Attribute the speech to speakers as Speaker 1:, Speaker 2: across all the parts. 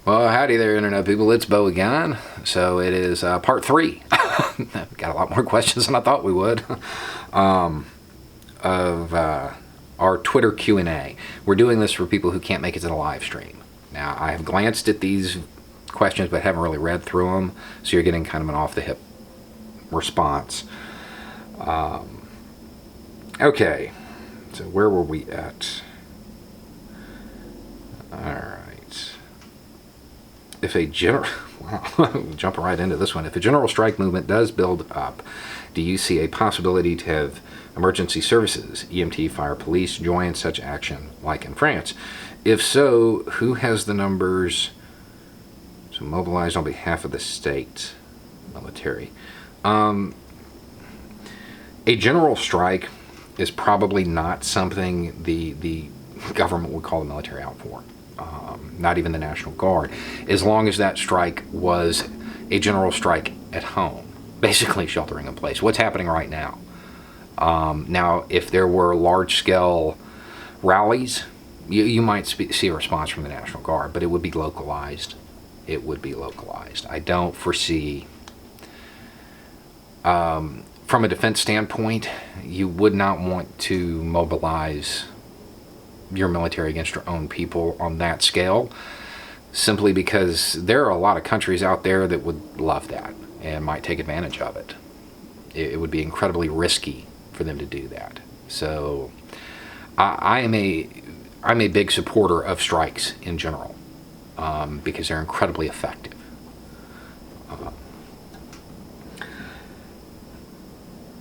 Speaker 1: Well, howdy there, Internet people. It's Bo again. So it is part 3. Got a lot more questions than I thought we would of our Twitter Q&A. We're doing this for people who can't make it to the live stream. Now, I have glanced at these questions but haven't really read through them, so you're getting kind of an off-the-hip response. Okay, so where were we at? All right. If a general, wow, jumping right into this one. If a general strike movement does build up, do you see a possibility to have emergency services, EMT, fire, police, join such action like in France? If so, who has the numbers to mobilize on behalf of the state military? A general strike is probably not something the government would call the military out for. Not even the National Guard, as long as that strike was a general strike at home, basically sheltering in place. What's happening right now? Now, if there were large-scale rallies, you might see a response from the National Guard, but it would be localized. It would be localized. I don't foresee, from a defense standpoint, you would not want to mobilize your military against your own people on that scale, simply because there are a lot of countries out there that would love that and might take advantage of it. It would be incredibly risky for them to do that. So I'm a big supporter of strikes in general, because they're incredibly effective.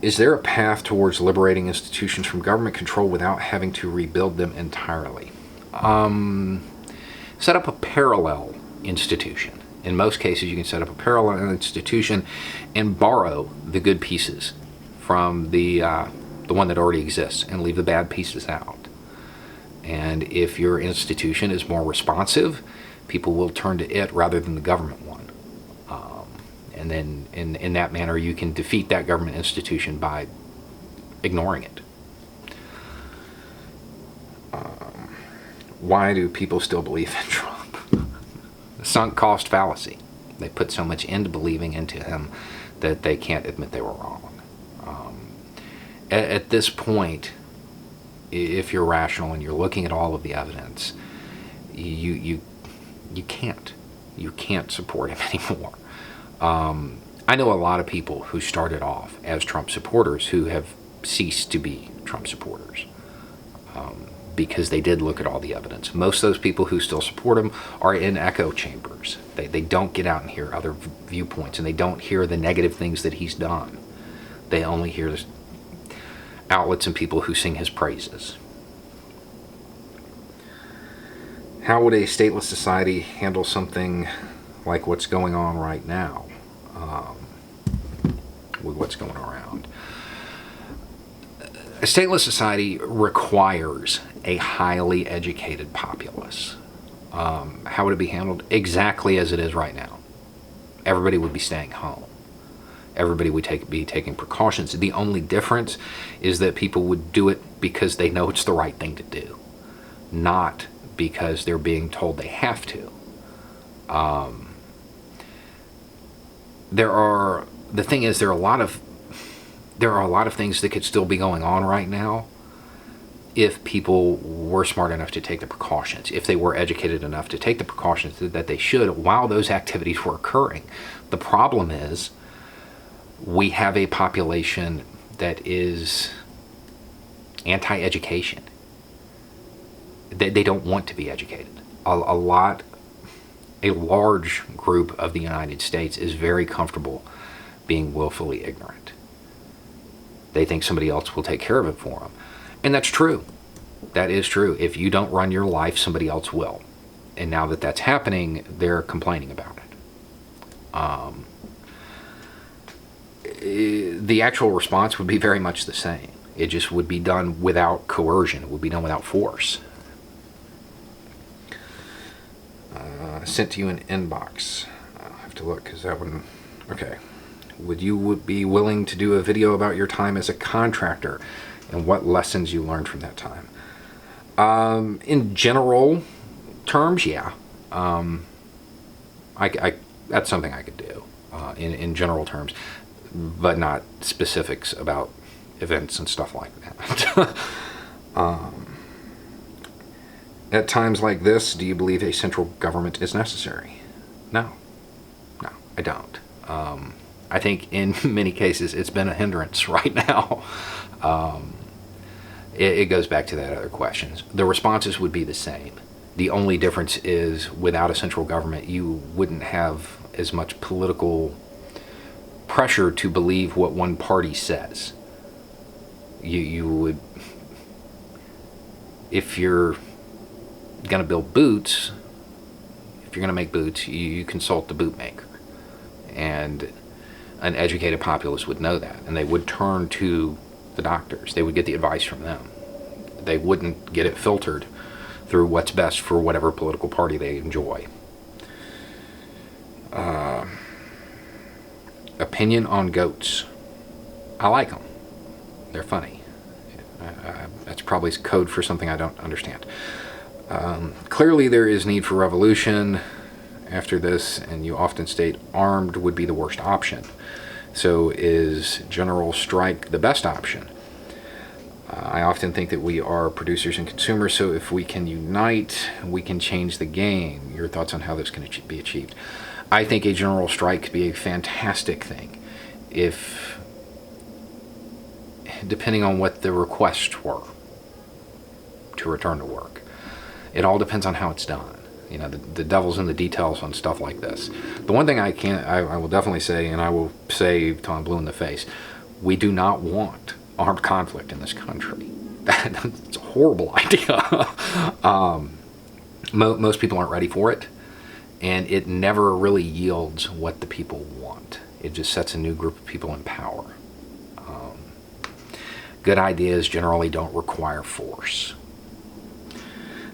Speaker 1: Is there a path towards liberating institutions from government control without having to rebuild them entirely? Set up a parallel institution. In most cases, you can set up a parallel institution and borrow the good pieces from the one that already exists and leave the bad pieces out. And if your institution is more responsive, people will turn to it rather than the government one. And then in that manner, you can defeat that government institution by ignoring it. Why do people still believe in Trump? The sunk cost fallacy. They put so much into believing into him that they can't admit they were wrong. At this point, if you're rational and you're looking at all of the evidence, you can't support him anymore. I know a lot of people who started off as Trump supporters who have ceased to be Trump supporters, because they did look at all the evidence. Most of those people who still support him are in echo chambers. They don't get out and hear other viewpoints, and they don't hear the negative things that he's done. They only hear outlets and people who sing his praises. How would a stateless society handle something like what's going on right now, with what's going around? A stateless society requires a highly educated populace. How would it be handled? Exactly as it is right now. Everybody would be staying home. Everybody would be taking precautions. The only difference is that people would do it because they know it's the right thing to do, not because they're being told they have to. There are a lot of things that could still be going on right now if people were smart enough to take the precautions, if they were educated enough to take the precautions that they should while those activities were occurring. The problem is we have a population that is anti-education. They don't want to be educated. A large group of the United States is very comfortable being willfully ignorant. They think somebody else will take care of it for them. And that's true. That is true. If you don't run your life, somebody else will. And now that that's happening, they're complaining about it. The actual response would be very much the same. It just would be done without coercion. It would be done without force. Sent to you in inbox. I'll have to look because that one. Okay. Would you be willing to do a video about your time as a contractor and what lessons you learned from that time? In general terms, yeah. That's something I could do in general terms, but not specifics about events and stuff like that. At times like this, do you believe a central government is necessary? No, I don't. I think in many cases it's been a hindrance right now. It goes back to that other question. The responses would be the same. The only difference is without a central government, you wouldn't have as much political pressure to believe what one party says. You would, if you're going to build boots, if you're going to make boots, you consult the boot maker. And an educated populace would know that, and they would turn to the doctors. They would get the advice from them. They wouldn't get it filtered through what's best for whatever political party they enjoy. Opinion on goats. I like them. They're funny. That's probably code for something I don't understand. Clearly there is need for revolution after this, and you often state armed would be the worst option. So is general strike the best option? I often think that we are producers and consumers, so if we can unite, we can change the game. Your thoughts on how this can be achieved? I think a general strike could be a fantastic thing if, depending on what the requests were to return to work. It all depends on how it's done. You know, the devil's in the details on stuff like this. The one thing I will definitely say, and I will say till I'm blue in the face, we do not want armed conflict in this country. That's a horrible idea. Most people aren't ready for it, and it never really yields what the people want. It just sets a new group of people in power. Good ideas generally don't require force.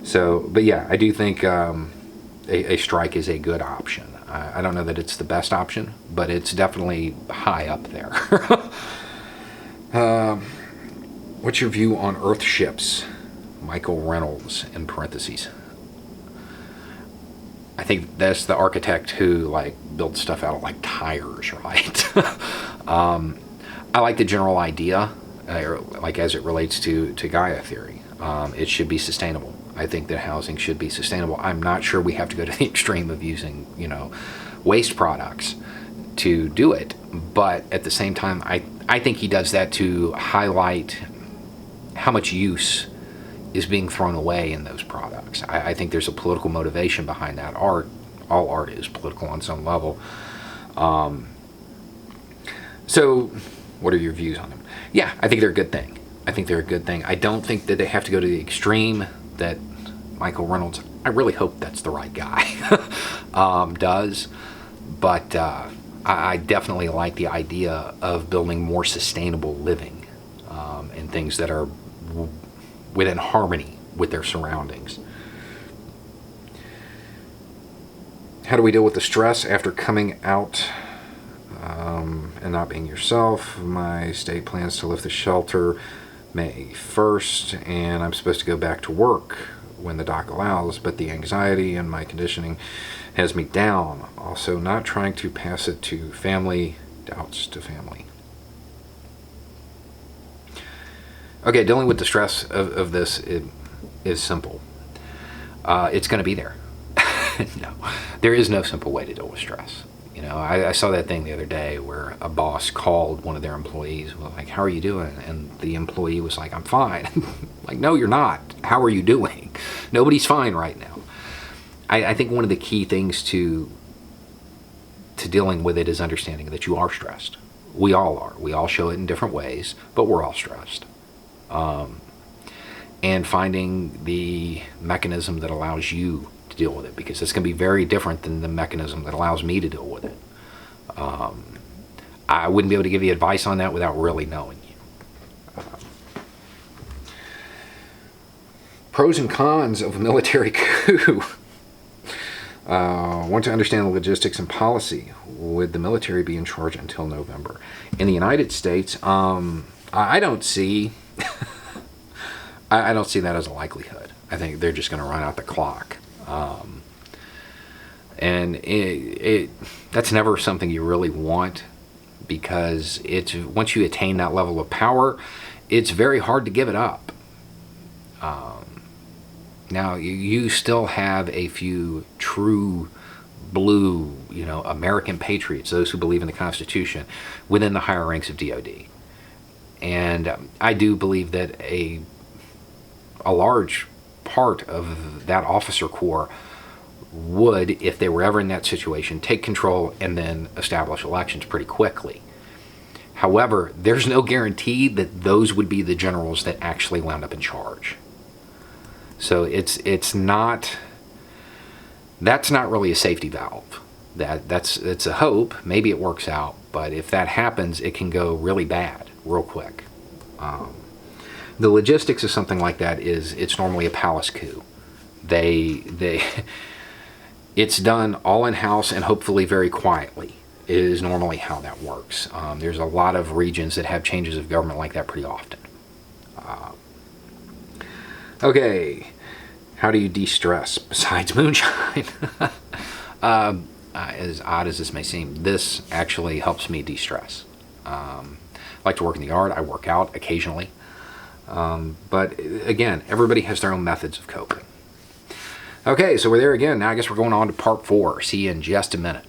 Speaker 1: So, but yeah, I do think a strike is a good option. I don't know that it's the best option, but it's definitely high up there. What's your view on Earthships? Michael Reynolds, in parentheses. I think that's the architect who builds stuff out of tires, right? I like the general idea, as it relates to Gaia theory. It should be sustainable. I think that housing should be sustainable. I'm not sure we have to go to the extreme of using, waste products to do it. But at the same time, I think he does that to highlight how much use is being thrown away in those products. I think there's a political motivation behind that. All art is political on some level. So what are your views on them? Yeah, I think they're a good thing. I don't think that they have to go to the extreme that Michael Reynolds, I really hope that's the right guy, does. But I definitely like the idea of building more sustainable living and things that are within harmony with their surroundings. How do we deal with the stress after coming out and not being yourself? My state plans to lift the shelter May 1st, and I'm supposed to go back to work when the doc allows, but the anxiety and my conditioning has me down. Also, not trying to pass it to family, doubts to family. Okay, dealing with the stress of this is simple. It's going to be there. No, there is no simple way to deal with stress. I saw that thing the other day where a boss called one of their employees, like, how are you doing? And the employee was like, I'm fine. Like, no, you're not. How are you doing? Nobody's fine right now. I think one of the key things to dealing with it is understanding that you are stressed. We all are. We all show it in different ways, but we're all stressed. And finding the mechanism that allows you to deal with it, because it's going to be very different than the mechanism that allows me to deal with it. I wouldn't be able to give you advice on that without really knowing you. Pros and cons of a military coup. Want to understand the logistics and policy. Would the military be in charge until November? In the United States, I don't see I don't see that as a likelihood. I think they're just going to run out the clock. And that's never something you really want, because it's, once you attain that level of power, it's very hard to give it up. Now, you still have a few true blue, American patriots, those who believe in the Constitution, within the higher ranks of DoD. And I do believe that a large part of that officer corps would, if they were ever in that situation, take control and then establish elections pretty quickly. However, there's no guarantee that those would be the generals that actually wound up in charge. So it's not, that's not really a safety valve. It's a hope. Maybe it works out, but if that happens, it can go really bad real quick. The logistics of something like that is, it's normally a palace coup. It's done all in-house and hopefully very quietly, is normally how that works. There's a lot of regions that have changes of government like that pretty often. Okay, how do you de-stress besides moonshine? As odd as this may seem, this actually helps me de-stress. I like to work in the yard. I work out occasionally. But again, everybody has their own methods of coping. Okay, so we're there again. Now I guess we're going on to part 4. See you in just a minute.